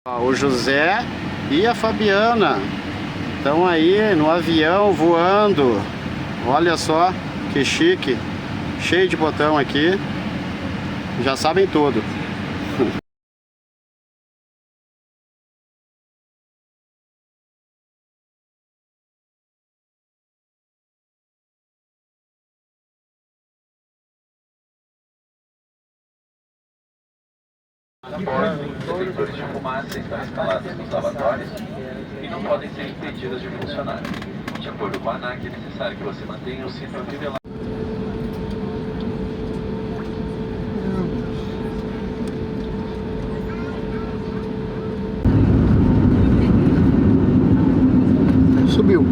Ó, o José e a Fabiana estão aí no avião voando. Olha só que chique, cheio de botão aqui. Já sabem tudo. A bordo, detectores de fumaça estão instalados nos lavatórios e não podem ser impedidos de funcionar. De acordo com a ANAC, é necessário que você mantenha o cinto nivelado. Subiu.